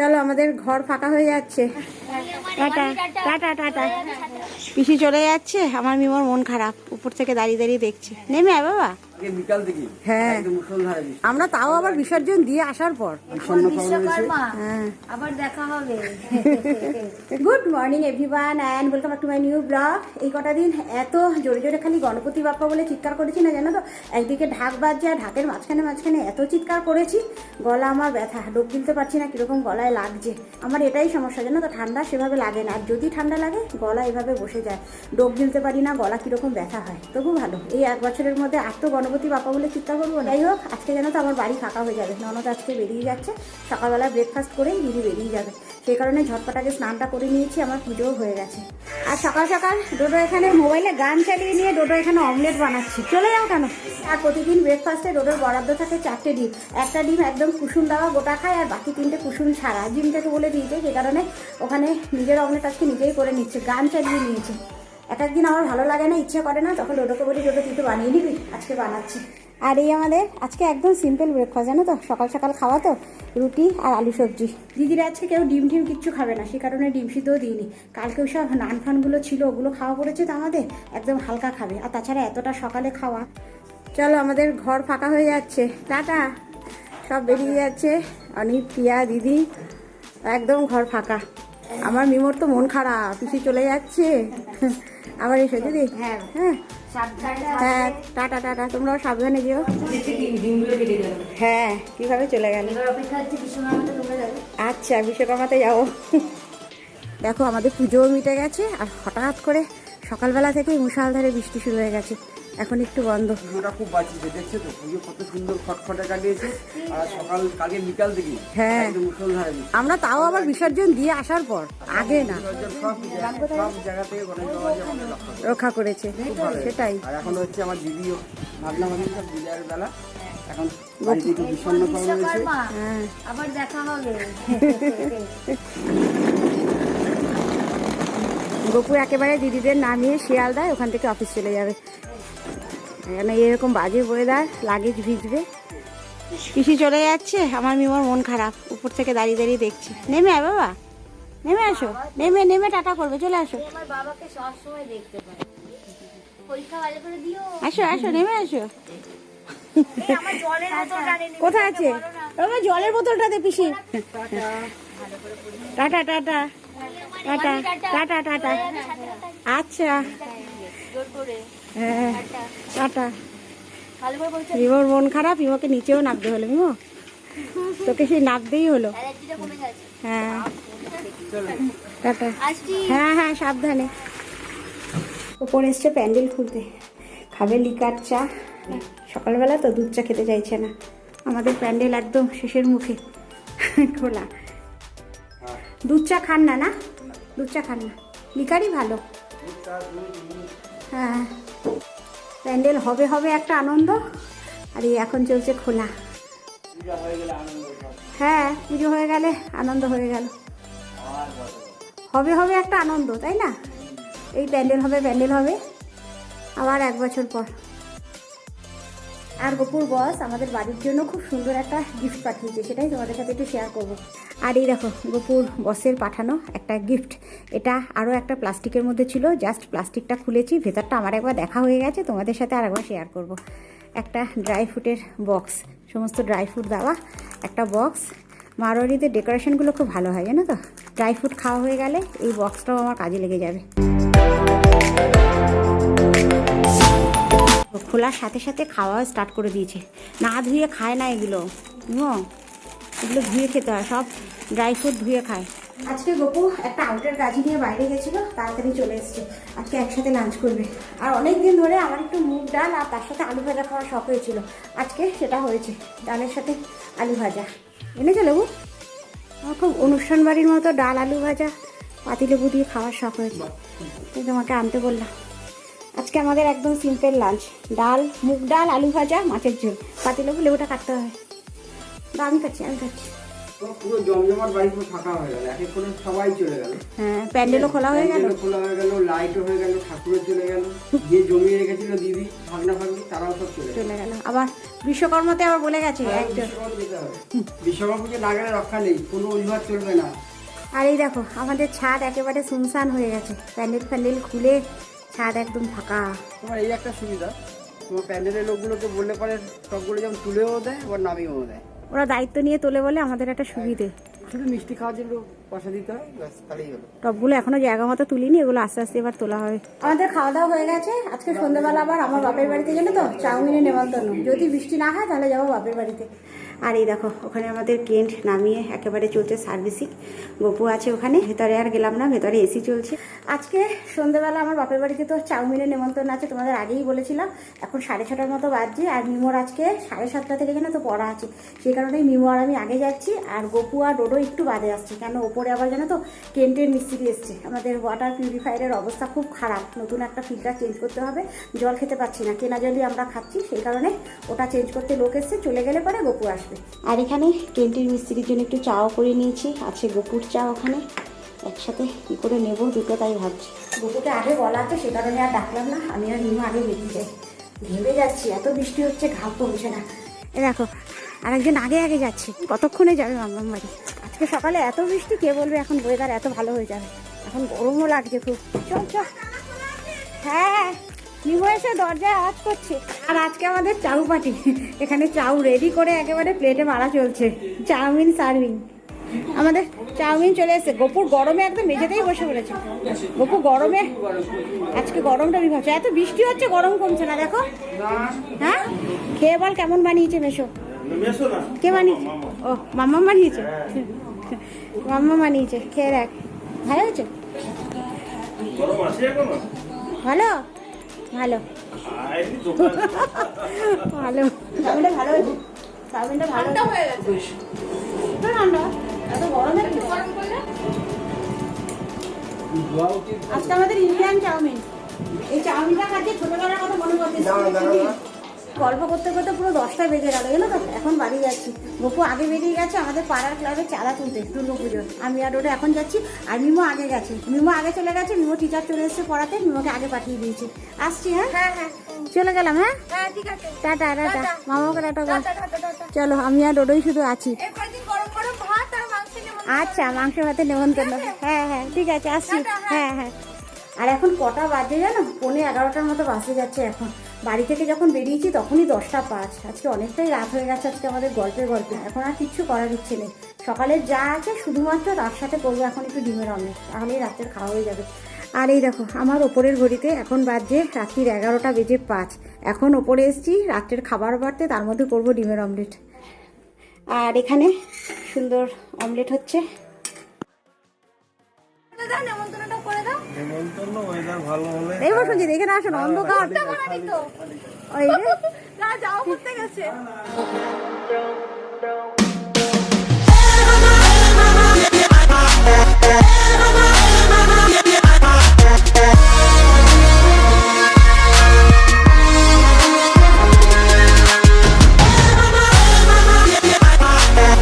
চলো আমাদের ঘর ফাঁকা হয়ে যাচ্ছে। টাটা টাটা টাটা। পিসি চলে যাচ্ছে, আমার মিমোর মন খারাপ, উপর থেকে দাঁড়িয়ে দাঁড়িয়ে দেখছে। নেমে আয় বাবা। হ্যাঁ আমরা তাও আবার বিসর্জন দিয়ে আসার পর আবার দেখা হবে। Good morning everyone and welcome back to my new blog. এই কটা দিন এত জোরে জোরে খালি গণপতি বাপ্পা বলে চিৎকার করেছি না, জানো তো। একদিকে ঢাক বাজছে আর ঢাকের মাঝখানে মাঝখানে এত চিৎকার করেছি, গলা আমার ব্যথা, ডোক গিলতে পারছি না, কিরকম গলায় লাগছে। আমার এটাই সমস্যা, জানো তো, ঠান্ডা সেভাবে লাগে না, আর যদি ঠান্ডা লাগে গলা এভাবে বসে যায়, ডোক গিলতে পারি না, গলা কিরকম ব্যথা হয়। তবু ভালো, এই 1 বছরের মধ্যে আর তো গণপতি বাপ্পা বলে চিৎকার করবো। যাই হোক, আজকে জানো তো আমার বাড়ি ফাঁকা হয়ে যাবে, ননদ আজকে বেরিয়ে যাচ্ছে, সকালবেলা ব্রেকফাস্ট করেই দিদি বেরিয়ে যাবে, সেই কারণে ঝটপটাকে স্নানটা করে নিয়েছি, আমার পুজোও হয়ে গেছে। আর সকাল সকাল ডোডো এখানে মোবাইলে গান চালিয়ে নিয়ে ডোডো এখানে অমলেট বানাচ্ছি। চলে যাও কেন? আর প্রতিদিন ব্রেকফাস্টে ডোডোর বরাদ্দ থাকে 4টে ডিম, একটা ডিম একদম কুসুম দেওয়া গোটা খায়, আর বাকি 3টে কুসুম ছাড়া। জিমটাকে বলে দিয়েছে, যে কারণে ওখানে নিজের অমলেট আজকে নিজেই করে নিচ্ছে, গান চালিয়ে নিয়েছে। এক একদিন আমার ভালো লাগে না, ইচ্ছে করে না, তখন ডোডোকে বলি ডোডো তুই তো বানিয়ে নিবি, আজকে বানাচ্ছি। আর এই আমাদের আজকে একদম সিম্পল ব্রেকফাস্ট, জানো তো, সকাল সকাল খাওয়া তো, রুটি আর আলু সবজি। দিদিরা আজকে কেউ ডিম টিম কিচ্ছু খাবে না, সেই কারণে ডিম সিদ্ধও দিইনি। কালকেও সব নান ফানগুলো ছিল, ওগুলো খাওয়া পড়েছে তো আমাদের, একদম হালকা খাবে। আর তাছাড়া এতটা সকালে খাওয়া। চলো আমাদের ঘর ফাঁকা হয়ে যাচ্ছে, টাটা। সব বেরিয়ে যাচ্ছে, অনিক, প্রিয়া, দিদি, একদম ঘর ফাঁকা। আমার মিমোর তো মন খারাপ, পিসি চলে যাচ্ছে। আবার এসো দিদি। হ্যাঁ হ্যাঁ হ্যাঁ, টাটা টাটা, তোমরাও সাবধানে যেও। হ্যাঁ, কিভাবে চলে গেল। আচ্ছা, বিশ্বকর্মাতে যাবো। দেখো আমাদের পুজোও মিটে গেছে, আর হঠাৎ করে সকালবেলা থেকেই মুষলধারে বৃষ্টি শুরু হয়ে গেছে, এখন একটু বন্ধ। পুজোটা খুব বাঁচিয়েছে, দেখছো তো, পুজো কত সুন্দর খটখটে কাটিয়েছে। আর সকাল কালকে বিকাল থেকে হ্যাঁ মুষলধারে আমরা তাও আবার বিসর্জন দিয়ে আসার পর, আগে না, সব জায়গা থেকে গণেশ বাবা যে আমাদের রক্ষা করেছে, সেটাই। আর এখন হচ্ছে আমার দিদিও ভাবলাম আমি সব বিজয়ের বেলা, এখন বাড়িতে একটু বিষণ্ণ রয়েছে। হ্যাঁ আবার দেখা হবে। গপু একেবারে দিদিদের নামিয়ে শিয়ালদায়, ওখান থেকে অফিস চলে যাবে। এখানে এরকম বাজে ওয়েদার, লাগেজ ভিজবে। পিসি চলে যাচ্ছে, আমার মিমোর মন খারাপ, উপর থেকে দাঁড়িয়ে দাঁড়িয়ে দেখছে। নেমে আয় বাবা, নেমে আসো, নেমে নেমে টাটা করবে, চলে আসো। আমার বাবাকে সব সময় দেখতে পাই, পরীক্ষা ভালো করে দিও। আসো আসো, নেমে আসো। আমার জলের বোতলটা এনে দিও। কোথায় আছে বাবা, জলের বোতলটা দে পিসি। টাটা টাটা টাটা টাটা টাটা। আচ্ছা জোর করে হ্যাঁ, টাটা। ভালো করে বলছো, মিমোর মন খারাপ, মিমোকে নিচেও নামতে হলো। মিমো, তোকে সেই নামতেই হলো। অ্যালার্জিটা কমে গেছে। হ্যাঁ টাটা। আসছি। হ্যাঁ হ্যাঁ, সাবধানে। ওপর এসছে প্যান্ডেল খুলতে, খাবে লিকার চা। সকালবেলা তো দুধ চা খেতে চাইছে না। আমাদের প্যান্ডেল একদম শেষের মুখে খোলা। দুধ চা খান না? না, দুধ চা খান না, লিকারই ভালো। হ্যাঁ, প্যান্ডেল হবে হবে একটা আনন্দ, আর এই এখন চলছে খোলা। হ্যাঁ, পুজো হয়ে গেলে আনন্দ হয়ে গেল, হবে হবে একটা আনন্দ, তাই না? এই প্যান্ডেল হবে, প্যান্ডেল হবে আবার 1 বছর পর। আর গপুর বস আমাদের বাড়ির জন্য খুব সুন্দর একটা গিফট পাঠিয়েছে, সেটাই তোমাদের সাথে একটু শেয়ার করবো। আর এই দেখো গপুর বসের পাঠানো একটা গিফট, এটা আরও একটা প্লাস্টিকের মধ্যে ছিল, জাস্ট প্লাস্টিকটা খুলেছি, ভেতরটা আমার একবার দেখা হয়ে গেছে, তোমাদের সাথে আর একবার শেয়ার করব। একটা ড্রাই ফ্রুটের বক্স, সমস্ত ড্রাই ফ্রুট দেওয়া একটা বক্স। মারোয়ারিতে ডেকোরেশনগুলো খুব ভালো হয়, জানো তো। ড্রাই ফ্রুট খাওয়া হয়ে গেলে এই বক্সটাও আমার কাজে লেগে যাবে। খোলার সাথে সাথে খাওয়া স্টার্ট করে দিয়েছে, না ধুয়ে খায় না এগুলো, এগুলো ধুয়ে খেতে হয়, সব ড্রাই ফ্রুট ধুয়ে খায়। আজকে গপু একটা আউটের কাজ নিয়ে বাইরে গেছিলো, তাড়াতাড়ি চলে এসছে, আজকে একসাথে লাঞ্চ করবে। আর অনেক দিন ধরে আমার একটু মুগ ডাল আর তার সাথে আলু ভাজা খাওয়ার শখ হয়েছিল, আজকে সেটা হয়েছে, ডালের সাথে আলু ভাজা এনেছে লেবু। আমার খুব অনুষ্ঠান বাড়ির মতো ডাল আলু ভাজা পাতিলেবু দিয়ে খাওয়ার শখ হয়েছে, তাই তোমাকে আনতে বললাম। আজকে আমাদের একদম সিম্পল লাঞ্চ, ডাল, মুগ ডাল, আলু ভাজা, মাছের ঝোল, পাতিলেবু, লেবুটা কাটতে হবে। আমি খাচ্ছি তো পুরো জমজমাট বাড়ি পুরো ফাঁকা হয়ে গেল, এক এক করে সবাই চলে গেল। হ্যাঁ, প্যান্ডেলও খোলা হয়ে গেল, প্যান্ডেলও খোলা হয়ে গেল, লাইটও হয়ে গেল, ঠাকুরও চলে গেল, যে জমিয়ে রেখেছিল দিদি ভাগনা ভাগ্নি তারাও সব চলে গেল। আবার বিশ্বকর্মাতে আবার বলে গেছে একজন। বিশ্বকর্মা যেতে হবে, বিশ্বকর্মা পুজো না গেলে রক্ষা নেই, কোনো অজুহাত চলবে না। আর এই দেখো আমাদের ছাদ একেবারে শুনশান হয়ে গেছে, প্যান্ডেল খুলে ছাদ একদম ফাঁকা। তোমার এই একটা সুবিধা, তোমার প্যান্ডেলের লোকগুলোকে বললে পরে সবগুলো যেমন তুলেও দেয় আবার নামিয়েও দেয়। ওরা দায়িত্ব নিয়ে তোলে বলে আমাদের একটা সুবিধে। শুধু মিষ্টি খাওয়ার জন্য পয়সা দিতে হয়, ব্যাস তাহলেই হলো। টবগুলো এখনো জায়গা মতো তুলিনি, এগুলো আস্তে আস্তে এবার তোলা হবে। আমাদের খাওয়া দাওয়া হয়ে গেছে। আজকে সন্ধ্যাবেলা আবার আমার বাপের বাড়িতে গেলে তো চাউমিনের নেমন্তন্ন, যদি বৃষ্টি না হয় তাহলে যাবো বাপের বাড়িতে। আর এই দেখো ওখানে আমাদের কেন্ট নামিয়ে একেবারে চলছে সার্ভিসিং, গপু আছে ওখানে, ভেতরে আর গেলাম না, ভেতরে এসি চলছে। আজকে সন্ধ্যাবেলা আমার বাপের বাড়িতে তো চাউমিনের নেমন্তন্ন আছে, তোমাদের আগেই বলেছিলাম। এখন 6:30টার মতো বাজছে, আর মিমোর আজকে 7:30 থেকে যেন তো পড়া আছে, সেই কারণেই মিমো আর আমি আগে যাচ্ছি, আর গপু আর ডোডো একটু বাদে আসছে। কেন ওপরে আবার জানো তো কেন্টের মিস্ত্রি এসছে, আমাদের ওয়াটার পিউরিফায়ারের অবস্থা খুব খারাপ, নতুন একটা ফিল্টার চেঞ্জ করতে হবে, জল খেতে পাচ্ছি না, কেনা জলই আমরা খাচ্ছি, সেই কারণে ওটা চেঞ্জ করতে লোক এসছে, চলে গেলে পরে গপু আসবে। আর এখানে কেন্টের মিস্ত্রির জন্য একটু চাও করে নিয়েছি, আছে গপুর চা ওখানে, একসাথে কী করে নেবো দুটো তাই ভাবছি। গপুকে আগে বলা আছে, সে কারণে আর ডাকলাম না, আমি আর মিমো আগে বেরিয়ে যাই, ঘেমে যাচ্ছি, এত বৃষ্টি হচ্ছে ঘাম কমছে না। এ দেখো আরেকজন আগে আগে যাচ্ছে, কতক্ষণে যাবে মাম্মাম বাড়ি। আজকে সকালে এত বৃষ্টি, কে বলবে এখন ওয়েদার এত ভালো হয়ে যাবে, এখন গরমও লাগছে খুব। চল চল। হ্যাঁ, মিমো এসে দরজায় আওয়াজ করছে। আর আজকে আমাদের চাউ পার্টি, এখানে চাউ রেডি করে একেবারে প্লেটে মারা চলছে, চাউমিন সার্ভিং। আমাদের চাউমিন চলে এসেছে, গপুর গরমে একদম মেঝেতেই বসে পড়েছে, গপু গরমে, আজকে গরমটা বিভৎস, এত বৃষ্টি হচ্ছে গরম কমছে না দেখো। হ্যাঁ, খেয়ে বল কেমন বানিয়েছে মেশো। কে বানিয়েছে? ও মাম্মা বানিয়েছে, মাম্মা বানিয়েছে, খেয়ে দেখ, ভালো হয়েছে? ভালো ভালো ভালো, চাউমিনটা ভালো হয়েছে, চাউমিনটা ভালো হয়ে গেছে। এত গরমে আজকে আমাদের ইন্ডিয়ান চাউমিন, এই চাউমিনটা খাচ্ছে ছোটবেলার কথা মনে পড়ছে। গল্প করতে করতে পুরো 10টা বেজে গেল, জানো তো। এখন বাড়ি যাচ্ছি, গপু আগে বেরিয়ে গেছে আমাদের পাড়ার ক্লাবে চাঁদা তুলতে দুর্গা পুজোর, আমি আর ওটা এখন যাচ্ছি। আর মিমো আগে গেছে, মিমো আগে চলে গেছে, মিমো টিচার চলে এসেছে পড়াতে, মিমোকে আগে পাঠিয়ে দিয়েছি। আসছি, হ্যাঁ হ্যাঁ চলে গেলাম, হ্যাঁ ঠিক আছে, টাটা টাটা, মামাকে টাটা। চলো, আমি আর ডোডোই শুধু আছি। আচ্ছা, মাংস ভাতে নেমন্তন্ন, হ্যাঁ হ্যাঁ ঠিক আছে, আসছি, হ্যাঁ হ্যাঁ। আর এখন কটা বাজে জানো, 11:15 মতো বাসে যাচ্ছে এখন। বাড়ি থেকে যখন বেরিয়েছি তখনই 10:05, আজকে অনেকটাই রাত হয়ে গেছে আজকে আমাদের গল্পে। এখন আর কিচ্ছু করার ইচ্ছে নেই, সকালের যা আছে শুধুমাত্র তার সাথে করবো এখন একটু ডিমের অমলেট, তাহলেই রাতের খাওয়া হয়ে যাবে। আর এই দেখো আমার ওপরের ঘড়িতে এখন বাজে রাত্রির 11:05, এখন ওপরে এসছি রাত্রের খাবার বাড়তে, তার মধ্যে করবো ডিমের অমলেট। আর এখানে সুন্দর অমলেট হচ্ছে। দেখো শুনছি, দেখে না আসুন অন্ধকার, ওই যে না যাও করতে গেছে।